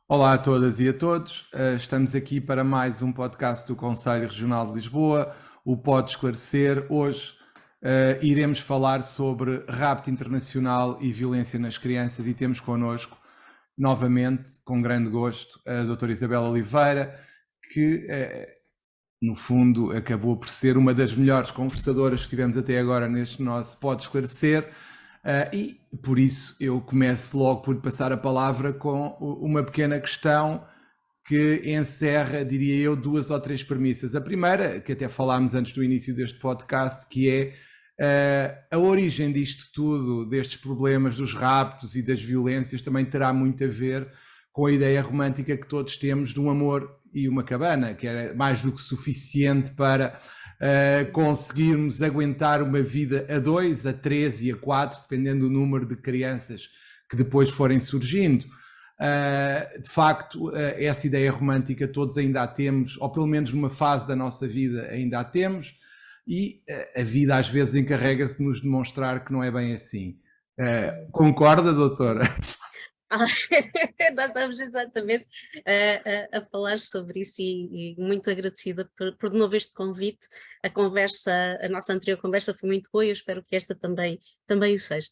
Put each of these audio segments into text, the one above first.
Olá a todas e a todos, estamos aqui para mais um podcast do Conselho Regional de Lisboa, o Pode Esclarecer. Hoje iremos falar sobre rapto internacional e violência nas crianças e temos connosco, novamente, com grande gosto, a doutora Isabel Oliveira, que no fundo acabou por ser uma das melhores conversadoras que tivemos até agora neste nosso Pode Esclarecer. E por isso eu começo logo por passar a palavra com uma pequena questão que encerra, diria eu, 2 ou 3 premissas. A primeira, que até falámos antes do início deste podcast, que é a origem disto tudo, destes problemas dos raptos e das violências, também terá muito a ver com a ideia romântica que todos temos de um amor e uma cabana, que era mais do que suficiente para conseguirmos aguentar uma vida a 2, a 3 e a 4, dependendo do número de crianças que depois forem surgindo. De facto, essa ideia romântica todos ainda a temos, ou pelo menos numa fase da nossa vida ainda a temos, e a vida às vezes encarrega-se de nos demonstrar que não é bem assim. Concorda, doutora? Nós estávamos exatamente a falar sobre isso e muito agradecida por de novo este convite. A nossa anterior conversa foi muito boa e eu espero que esta também o seja.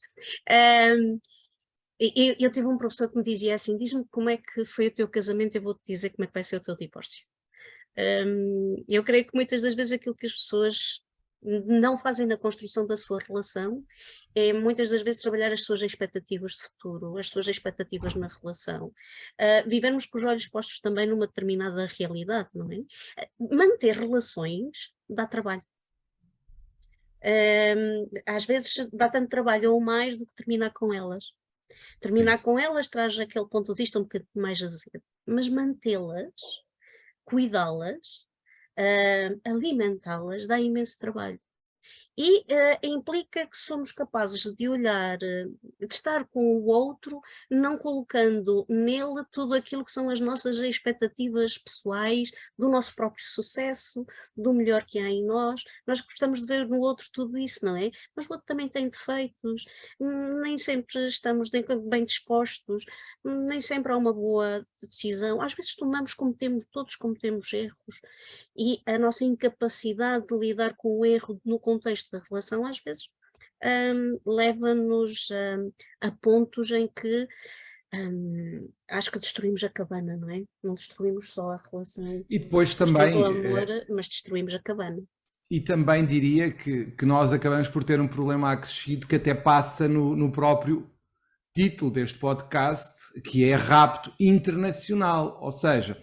Eu tive um professor que me dizia assim: diz-me como é que foi o teu casamento, eu vou-te dizer como é que vai ser o teu divórcio. Eu creio que muitas das vezes aquilo que as pessoas não fazem na construção da sua relação é muitas das vezes trabalhar as suas expectativas de futuro, as suas expectativas na relação, vivermos com os olhos postos também numa determinada realidade, não é? Manter relações dá trabalho. Às vezes dá tanto trabalho ou mais do que terminar com elas. Terminar Sim. com elas traz aquele ponto de vista um bocadinho mais azedo, mas mantê-las, cuidá-las, alimentá-las dá imenso trabalho. E implica que somos capazes de olhar, de estar com o outro, não colocando nele tudo aquilo que são as nossas expectativas pessoais, do nosso próprio sucesso, do melhor que há em nós. Nós gostamos de ver no outro tudo isso, não é? Mas o outro também tem defeitos, nem sempre estamos bem dispostos, nem sempre há uma boa decisão. Às vezes todos cometemos erros, e a nossa incapacidade de lidar com o erro no contexto da relação, às vezes, leva-nos a pontos em que acho que destruímos a cabana, não é? Não destruímos só a relação, E depois construído o também, amor, mas destruímos a cabana. e também diria que nós acabamos por ter um problema acrescido que até passa no próprio título deste podcast, que é rapto internacional, ou seja,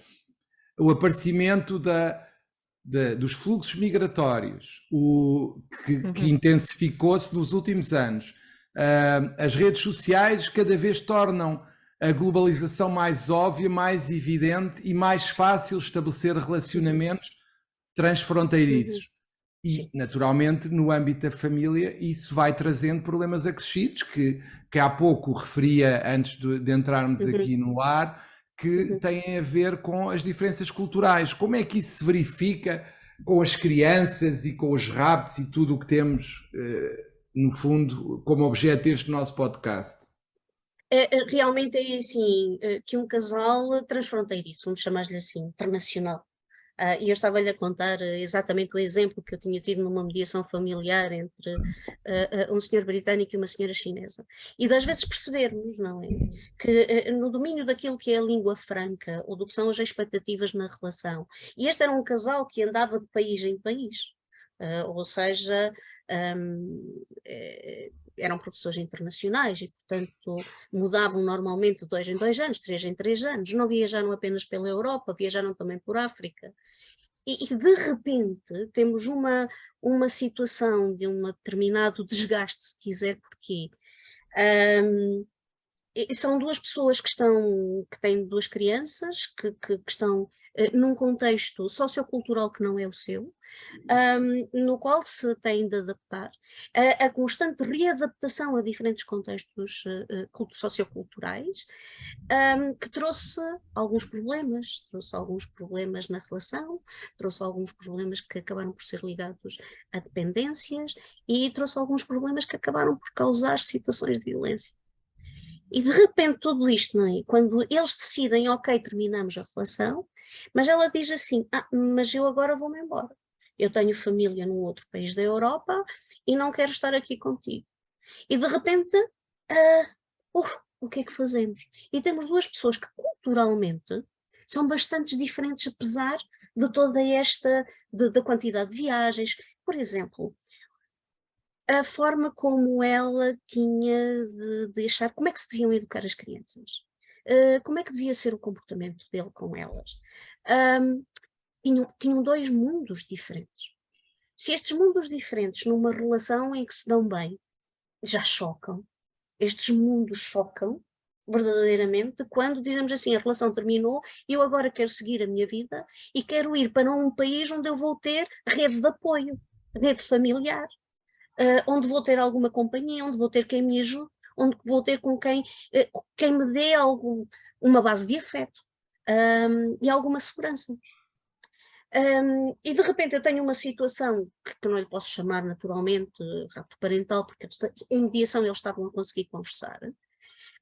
o aparecimento dos fluxos migratórios, que intensificou-se nos últimos anos. As redes sociais cada vez tornam a globalização mais óbvia, mais evidente e mais fácil estabelecer relacionamentos transfronteiriços. E, Sim. naturalmente, no âmbito da família, isso vai trazendo problemas acrescidos, que há pouco referia, antes de entrarmos aqui no ar, que têm a ver com as diferenças culturais. Como é que isso se verifica com as crianças e com os raptos e tudo o que temos, no fundo, como objeto deste nosso podcast? Realmente é assim, que um casal transfronteiriço, vamos chamar-lhe assim, internacional. E eu estava-lhe a contar exatamente o exemplo que eu tinha tido numa mediação familiar entre um senhor britânico e uma senhora chinesa. E das vezes percebermos, não é? Que no domínio daquilo que é a língua franca, ou do que são as expectativas na relação, e este era um casal que andava de país em país. Ou seja, eram professores internacionais e, portanto, mudavam normalmente de 2 em 2 anos, 3 em 3 anos, não viajaram apenas pela Europa, viajaram também por África. E de repente temos uma situação de um determinado desgaste, se quiser, porque são 2 pessoas que têm 2 crianças, que estão num contexto sociocultural que não é o seu, no qual se tem de adaptar. A constante readaptação a diferentes contextos socioculturais, que trouxe alguns problemas na relação, trouxe alguns problemas que acabaram por ser ligados a dependências e trouxe alguns problemas que acabaram por causar situações de violência. E de repente tudo isto, não é? Quando eles decidem, ok, terminamos a relação, mas ela diz assim, mas eu agora vou-me embora. Eu tenho família num outro país da Europa e não quero estar aqui contigo. E de repente, o que é que fazemos? E temos duas pessoas que culturalmente são bastante diferentes, apesar de toda esta, da quantidade de viagens. Por exemplo, a forma como ela tinha de achar como é que se deviam educar as crianças, como é que devia ser o comportamento dele com elas. Tinham dois mundos diferentes. Se estes mundos diferentes, numa relação em que se dão bem, já chocam, estes mundos chocam verdadeiramente quando dizemos assim, a relação terminou e eu agora quero seguir a minha vida e quero ir para um país onde eu vou ter rede de apoio, rede familiar, onde vou ter alguma companhia, onde vou ter quem me ajude, onde vou ter com quem me dê uma base de afeto e alguma segurança. E de repente eu tenho uma situação que não lhe posso chamar naturalmente rapto parental, porque em mediação eles estavam a conseguir conversar,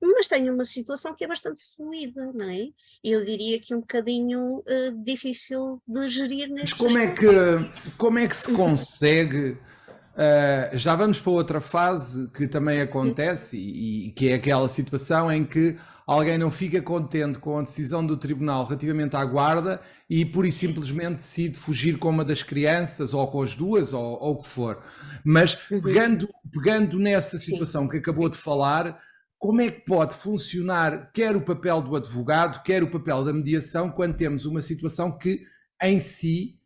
mas tenho uma situação que é bastante fluida, não é? E eu diria que um bocadinho difícil de gerir Mas nestes aspectos. como é que se consegue? Já vamos para outra fase que também acontece e que é aquela situação em que alguém não fica contente com a decisão do tribunal relativamente à guarda e pura e simplesmente decide fugir com uma das crianças ou com as duas ou o que for. Mas pegando nessa situação que acabou de falar, como é que pode funcionar quer o papel do advogado, quer o papel da mediação quando temos uma situação que em si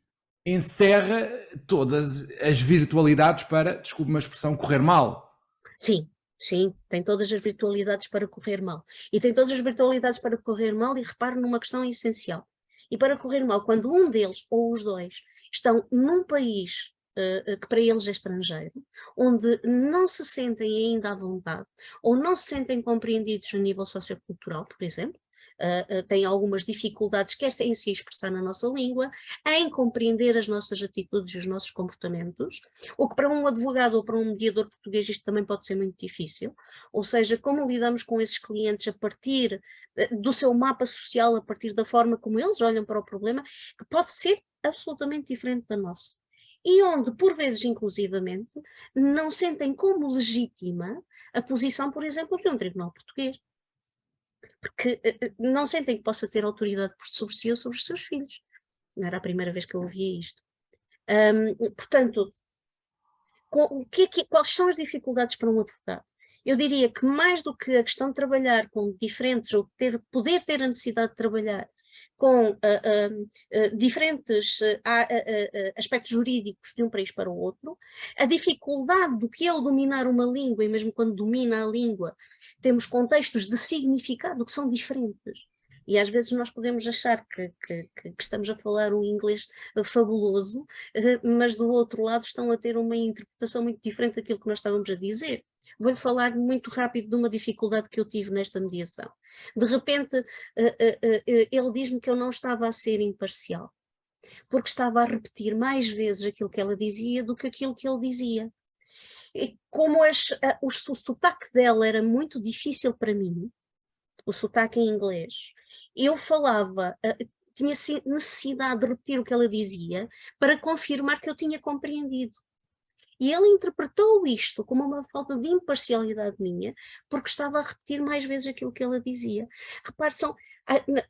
encerra todas as virtualidades para, desculpe uma expressão, correr mal? Sim, sim, tem todas as virtualidades para correr mal. E tem todas as virtualidades para correr mal, e repare numa questão essencial. E para correr mal, quando um deles ou os dois estão num país que para eles é estrangeiro, onde não se sentem ainda à vontade, ou não se sentem compreendidos a nível sociocultural, por exemplo, têm algumas dificuldades, quer em se expressar na nossa língua, em compreender as nossas atitudes e os nossos comportamentos, o que para um advogado ou para um mediador português isto também pode ser muito difícil, ou seja, como lidamos com esses clientes a partir do seu mapa social, a partir da forma como eles olham para o problema, que pode ser absolutamente diferente da nossa. E onde, por vezes, inclusivamente, não sentem como legítima a posição, por exemplo, de um tribunal português. Porque não sentem que possa ter autoridade sobre si ou sobre os seus filhos. Não era a primeira vez que eu ouvia isto. Portanto, quais são as dificuldades para um advogado? Eu diria que mais do que a questão de trabalhar com diferentes, ou poder ter a necessidade de trabalhar com diferentes aspectos jurídicos de um país para o outro, a dificuldade do que é o dominar uma língua, e mesmo quando domina a língua, temos contextos de significado que são diferentes. E às vezes nós podemos achar que estamos a falar um inglês fabuloso, mas do outro lado estão a ter uma interpretação muito diferente daquilo que nós estávamos a dizer. Vou-lhe falar muito rápido de uma dificuldade que eu tive nesta mediação. De repente, ele diz-me que eu não estava a ser imparcial, porque estava a repetir mais vezes aquilo que ela dizia do que aquilo que ele dizia. E como o sotaque dela era muito difícil para mim, o sotaque em inglês, eu falava, tinha necessidade de repetir o que ela dizia para confirmar que eu tinha compreendido. E ele interpretou isto como uma falta de imparcialidade minha, porque estava a repetir mais vezes aquilo que ela dizia. Repare,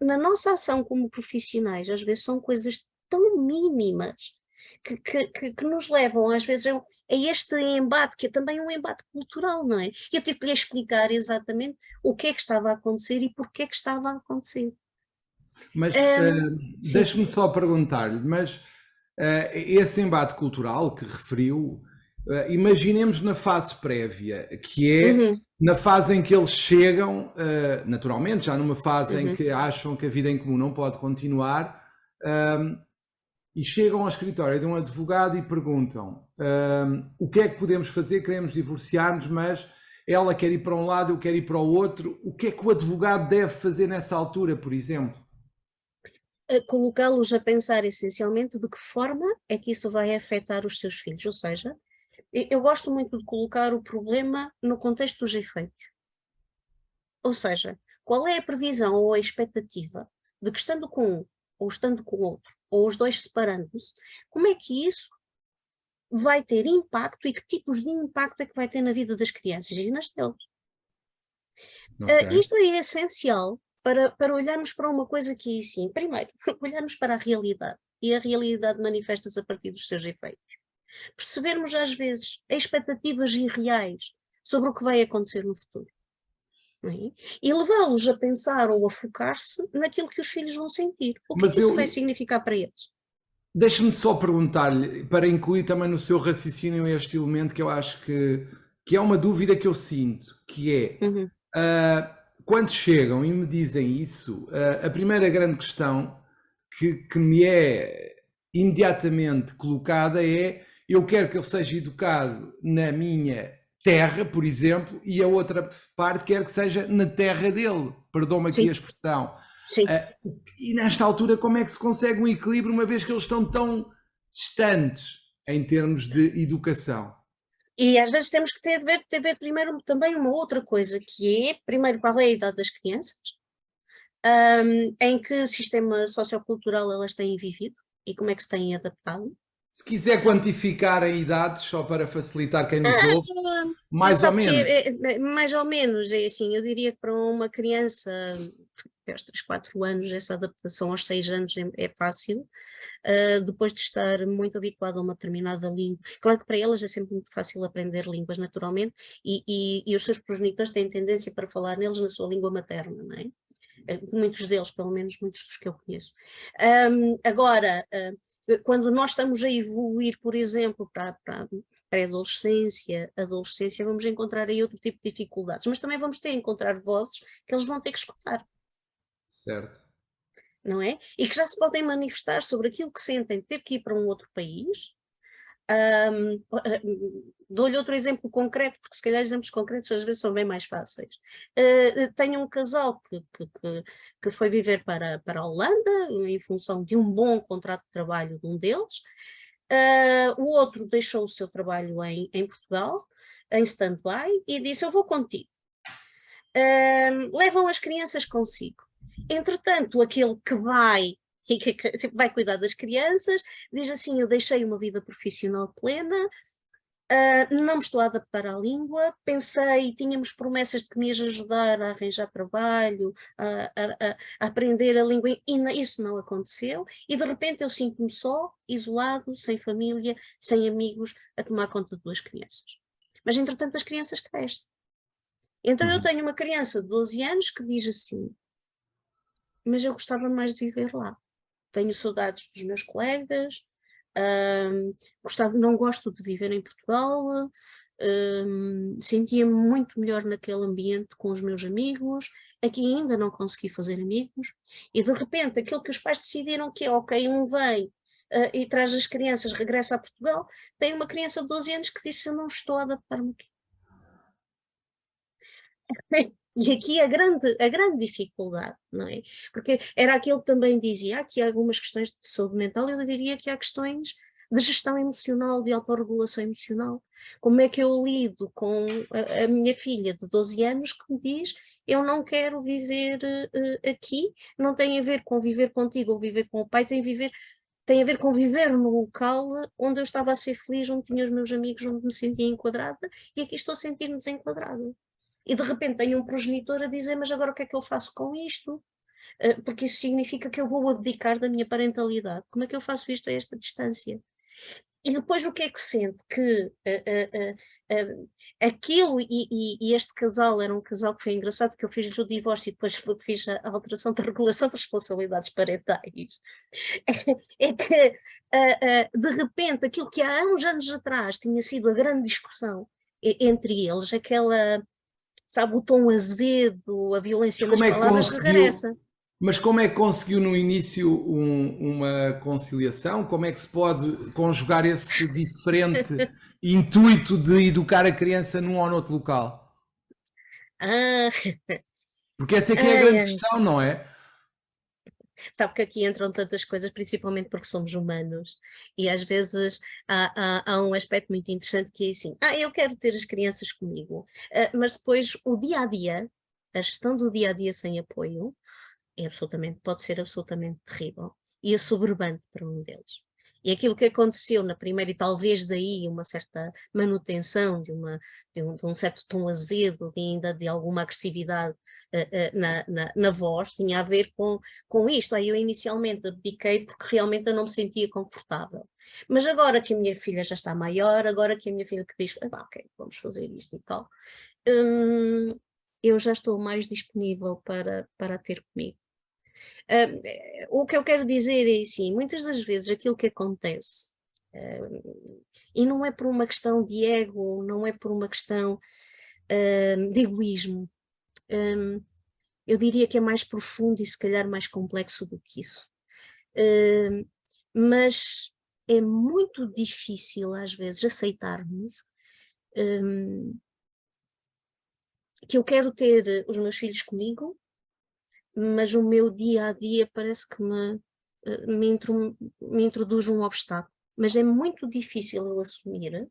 na nossa ação como profissionais, às vezes são coisas tão mínimas que nos levam, às vezes, a este embate, que é também um embate cultural, não é? E eu tive que lhe explicar exatamente o que é que estava a acontecer e porquê que estava a acontecer. Mas Sim. deixe-me só perguntar-lhe, mas esse embate cultural que referiu, imaginemos na fase prévia, que é na fase em que eles chegam, naturalmente, já numa fase em que acham que a vida em comum não pode continuar, e chegam ao escritório de um advogado e perguntam o que é que podemos fazer, queremos divorciar-nos, mas ela quer ir para um lado, eu quero ir para o outro. O que é que o advogado deve fazer nessa altura, por exemplo? Colocá-los a pensar essencialmente de que forma é que isso vai afetar os seus filhos, ou seja, eu gosto muito de colocar o problema no contexto dos efeitos. Ou seja, qual é a previsão ou a expectativa de que estando com um, ou estando com o outro, ou os dois separando-se, como é que isso vai ter impacto e que tipos de impacto é que vai ter na vida das crianças e nas deles? Okay. Isto é essencial para olharmos para uma coisa que é assim. Primeiro, olharmos para a realidade. E a realidade manifesta-se a partir dos seus efeitos. Percebermos, às vezes, expectativas irreais sobre o que vai acontecer no futuro. Não é? E levá-los a pensar ou a focar-se naquilo que os filhos vão sentir. O que é Mas que isso vai significar para eles? deixe-me só perguntar-lhe, para incluir também no seu raciocínio este elemento que eu acho que é uma dúvida que eu sinto, que é, Uhum. quando chegam e me dizem isso, a primeira grande questão que me é imediatamente colocada é: eu quero que ele seja educado na minha terra, por exemplo, e a outra parte quer que seja na terra dele. Perdoa-me aqui a Sim, expressão. sim. E nesta altura, como é que se consegue um equilíbrio, uma vez que eles estão tão distantes em termos de educação? E às vezes temos que ter ver primeiro também uma outra coisa, que é, primeiro, qual é a idade das crianças, em que sistema sociocultural elas têm vivido e como é que se têm adaptado. Se quiser quantificar em idades, só para facilitar quem nos ouve, mais ou Sabe que menos. mais ou menos, é assim, eu diria que para uma criança até aos 3, 4 anos, essa adaptação aos 6 anos é fácil, depois de estar muito habituado a uma determinada língua. Claro que para elas é sempre muito fácil aprender línguas naturalmente, e os seus progenitores têm tendência para falar neles na sua língua materna, não é? Muitos deles, pelo menos muitos dos que eu conheço. Agora, quando nós estamos a evoluir, por exemplo, para a pré-adolescência, adolescência, vamos encontrar aí outro tipo de dificuldades, mas também vamos ter que encontrar vozes que eles vão ter que escutar, Certo. não é? E que já se podem manifestar sobre aquilo que sentem de ter que ir para um outro país. Dou-lhe outro exemplo concreto, porque se calhar exemplos concretos às vezes são bem mais fáceis. Tenho um casal que foi viver para a Holanda, em função de um bom contrato de trabalho de um deles. O outro deixou o seu trabalho em Portugal, em stand-by, e disse: Eu vou contigo. Levam as crianças consigo. Entretanto, aquele que vai cuidar das crianças, diz assim: Eu deixei uma vida profissional plena, não me estou a adaptar à língua, pensei, tínhamos promessas de que me ias ajudar a arranjar trabalho, a aprender a língua, e isso não aconteceu, e de repente eu sinto-me só, isolado, sem família, sem amigos, a tomar conta de 2 crianças. Mas entretanto as crianças crescem. Então eu tenho uma criança de 12 anos que diz assim: Mas eu gostava mais de viver lá. Tenho saudades dos meus colegas, não gosto de viver em Portugal, sentia-me muito melhor naquele ambiente com os meus amigos, aqui ainda não consegui fazer amigos, e de repente aquilo que os pais decidiram que é, ok, um vem e traz as crianças, regressa a Portugal, tem uma criança de 12 anos que disse: Eu não estou a adaptar-me aqui. E aqui a grande dificuldade, não é? Porque era aquilo que também dizia: aqui há algumas questões de saúde mental, eu diria que há questões de gestão emocional, de autorregulação emocional. Como é que eu lido com a minha filha de 12 anos que me diz: Eu não quero viver aqui, não tem a ver com viver contigo ou viver com o pai, tem a ver com viver no local onde eu estava a ser feliz, onde tinha os meus amigos, onde me sentia enquadrada, e aqui estou a sentir-me desenquadrada. E de repente tenho um progenitor a dizer: Mas agora o que é que eu faço com isto? Porque isso significa que eu vou abdicar da minha parentalidade. Como é que eu faço isto a esta distância? E depois o que é que sente? Que aquilo, e este casal era um casal que foi engraçado, porque eu fiz-lhes o divórcio e depois fiz a alteração da regulação de responsabilidades parentais. É que de repente aquilo que há uns anos atrás tinha sido a grande discussão entre eles, aquela, sabe, o tom azedo, a violência Mas nas como é que palavras conseguiu, regressa. Mas como é que conseguiu no início uma conciliação? Como é que se pode conjugar esse diferente intuito de educar a criança num ou noutro local? Ah, Porque essa é que é a ai, grande ai. questão, não é? Sabe que aqui entram tantas coisas, principalmente porque somos humanos, e às vezes há um aspecto muito interessante que é assim: eu quero ter as crianças comigo, mas depois o dia a dia, a gestão do dia a dia sem apoio, pode ser absolutamente terrível e assoberbante para um deles. E aquilo que aconteceu na primeira, e talvez daí uma certa manutenção de um certo tom azedo, ainda de alguma agressividade na voz, tinha a ver com isto. Aí eu inicialmente abdiquei porque realmente eu não me sentia confortável. Mas agora que a minha filha já está maior, agora que a minha filha que diz, ok, vamos fazer isto e tal, hum, eu já estou mais disponível para ter comigo. O que eu quero dizer é assim, muitas das vezes aquilo que acontece, e não é por uma questão de ego, não é por uma questão de egoísmo, hum, eu diria que é mais profundo e se calhar mais complexo do que isso. Hum, mas é muito difícil às vezes aceitarmos hum, que eu quero ter os meus filhos comigo, mas o meu dia a dia parece que me introduz um obstáculo. Mas é muito difícil eu assumir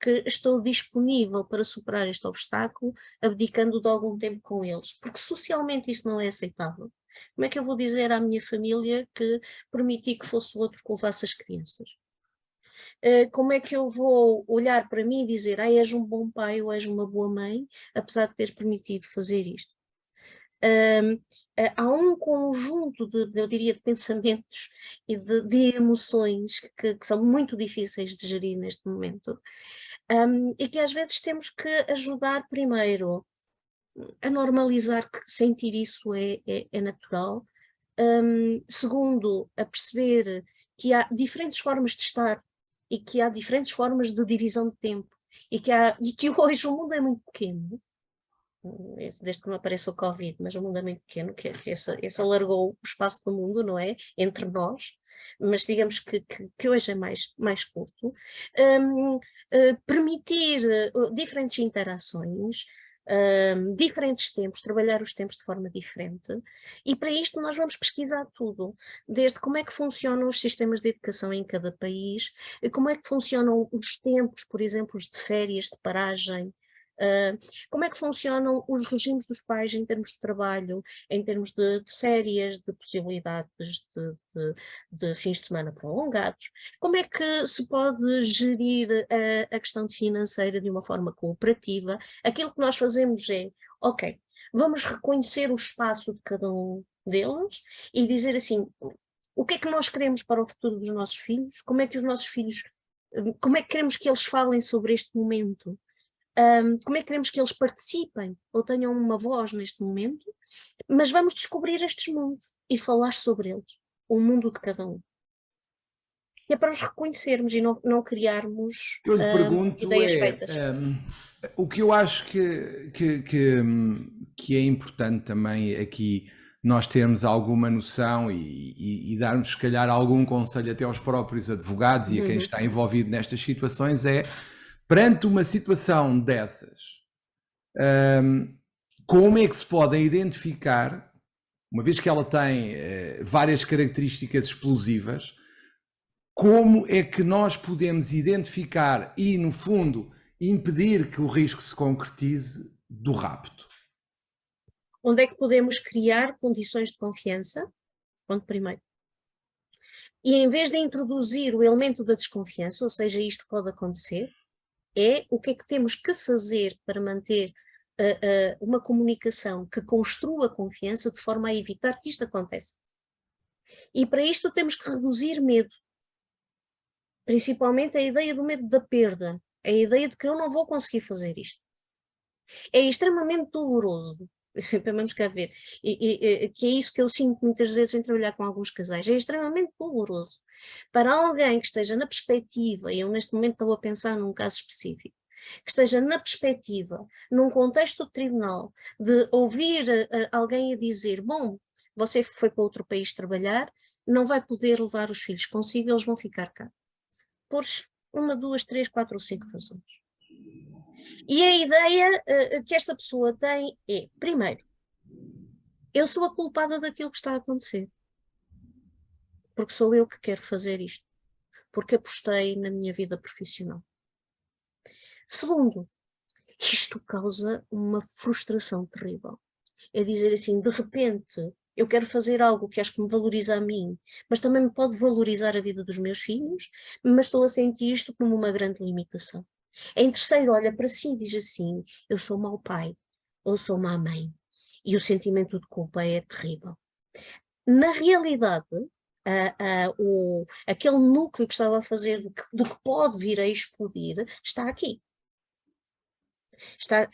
que estou disponível para superar este obstáculo, abdicando de algum tempo com eles, porque socialmente isso não é aceitável. Como é que eu vou dizer à minha família que permiti que fosse o outro que levasse as crianças? Como é que eu vou olhar para mim e dizer, és um bom pai ou és uma boa mãe, apesar de teres permitido fazer isto? Há um conjunto eu diria, de pensamentos e de emoções que são muito difíceis de gerir neste momento, e que às vezes temos que ajudar primeiro a normalizar que sentir isso é natural, segundo, a perceber que há diferentes formas de estar e que há diferentes formas de divisão de tempo e que hoje o mundo é muito pequeno, desde que não apareça o Covid, mas o mundo é muito pequeno, que esse alargou o espaço do mundo, não é? Entre nós, mas digamos que hoje é mais curto. Permitir diferentes interações, diferentes tempos, trabalhar os tempos de forma diferente, e para isto nós vamos pesquisar tudo, desde como é que funcionam os sistemas de educação em cada país, como é que funcionam os tempos, por exemplo, de férias, de paragem, Uh, como é que funcionam os regimes dos pais em termos de trabalho, em termos de férias, de possibilidades de fins de semana prolongados? Como é que se pode gerir a questão financeira de uma forma cooperativa? Aquilo que nós fazemos é, ok, vamos reconhecer o espaço de cada um deles e dizer assim, o que é que nós queremos para o futuro dos nossos filhos? Como é que os nossos filhos, como é que queremos que eles falem sobre este momento? Como é que queremos que eles participem ou tenham uma voz neste momento, mas vamos descobrir estes mundos e falar sobre eles, o mundo de cada um. Que é para os reconhecermos e não criarmos O que eu lhe pergunto ideias é, feitas. o que eu acho que é importante também aqui nós termos alguma noção e darmos, se calhar, algum conselho até aos próprios advogados e a quem Uhum. está envolvido nestas situações é, perante uma situação dessas, como é que se podem identificar, uma vez que ela tem várias características explosivas, como é que nós podemos identificar e, no fundo, impedir que o risco se concretize do rapto? Onde é que podemos criar condições de confiança? Ponto primeiro. E em vez de introduzir o elemento da desconfiança, ou seja, isto pode acontecer, é o que é que temos que fazer para manter uma comunicação que construa confiança de forma a evitar que isto aconteça. E para isto temos que reduzir medo, principalmente a ideia do medo da perda, a ideia de que eu não vou conseguir fazer isto. É extremamente doloroso. Vamos cá ver, que é isso que eu sinto muitas vezes em trabalhar com alguns casais, é extremamente doloroso para alguém que esteja na perspectiva, e eu neste momento estou a pensar num caso específico, que esteja na perspectiva, num contexto de tribunal, de ouvir alguém a dizer, bom, você foi para outro país trabalhar, não vai poder levar os filhos consigo, eles vão ficar cá. Por 1, 2, 3, 4 ou 5 razões. E a ideia que esta pessoa tem é, primeiro, eu sou a culpada daquilo que está a acontecer. Porque sou eu que quero fazer isto. Porque apostei na minha vida profissional. Segundo, isto causa uma frustração terrível. É dizer assim, de repente, eu quero fazer algo que acho que me valoriza a mim, mas também me pode valorizar a vida dos meus filhos, mas estou a sentir isto como uma grande limitação. Em terceiro, olha para si e diz assim, eu sou mau pai, ou sou má mãe. E o sentimento de culpa é terrível. Na realidade, aquele núcleo que estava a fazer do que pode vir a explodir está aqui. Está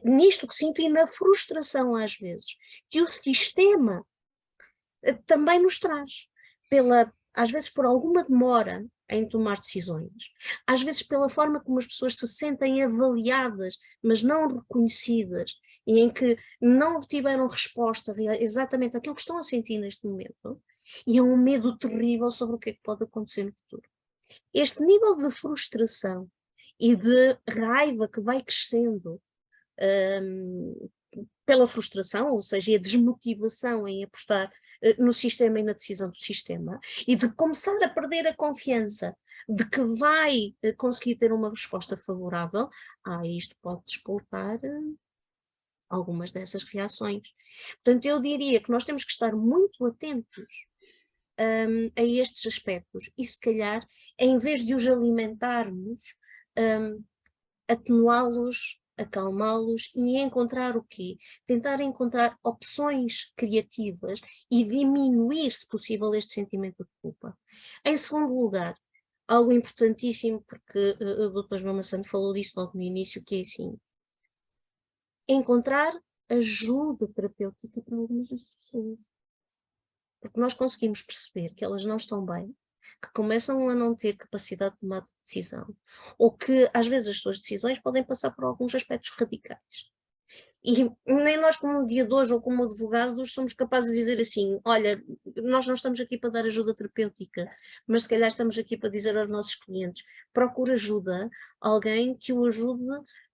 nisto que sinto e na frustração às vezes que o sistema também nos traz, às vezes por alguma demora em tomar decisões, às vezes pela forma como as pessoas se sentem avaliadas, mas não reconhecidas, e em que não obtiveram resposta exatamente àquilo que estão a sentir neste momento, e é um medo terrível sobre o que é que pode acontecer no futuro. Este nível de frustração e de raiva que vai crescendo pela frustração, ou seja, a desmotivação em apostar no sistema e na decisão do sistema, e de começar a perder a confiança de que vai conseguir ter uma resposta favorável, isto pode despoltar algumas dessas reações. Portanto, eu diria que nós temos que estar muito atentos a estes aspectos e, se calhar, em vez de os alimentarmos, atenuá-los, acalmá-los e encontrar o quê? Tentar encontrar opções criativas e diminuir, se possível, este sentimento de culpa. Em segundo lugar, algo importantíssimo, porque o Dr. João Massano falou disso logo no início, que é assim, encontrar ajuda terapêutica para algumas das pessoas. Porque nós conseguimos perceber que elas não estão bem, que começam a não ter capacidade de tomar decisão, ou que às vezes as suas decisões podem passar por alguns aspectos radicais. E nem nós, como mediadores ou como advogados, somos capazes de dizer assim, olha, nós não estamos aqui para dar ajuda terapêutica, mas se calhar estamos aqui para dizer aos nossos clientes, procura ajuda, alguém que o ajude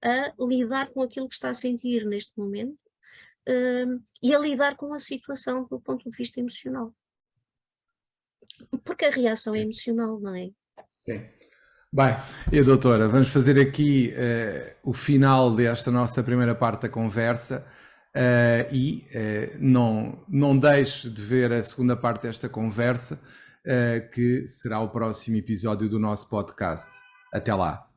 a lidar com aquilo que está a sentir neste momento, e a lidar com a situação do ponto de vista emocional. Porque a reação é emocional, não é? Sim. Bem, e doutora, vamos fazer aqui o final desta nossa primeira parte da conversa não deixe de ver a segunda parte desta conversa, que será o próximo episódio do nosso podcast. Até lá.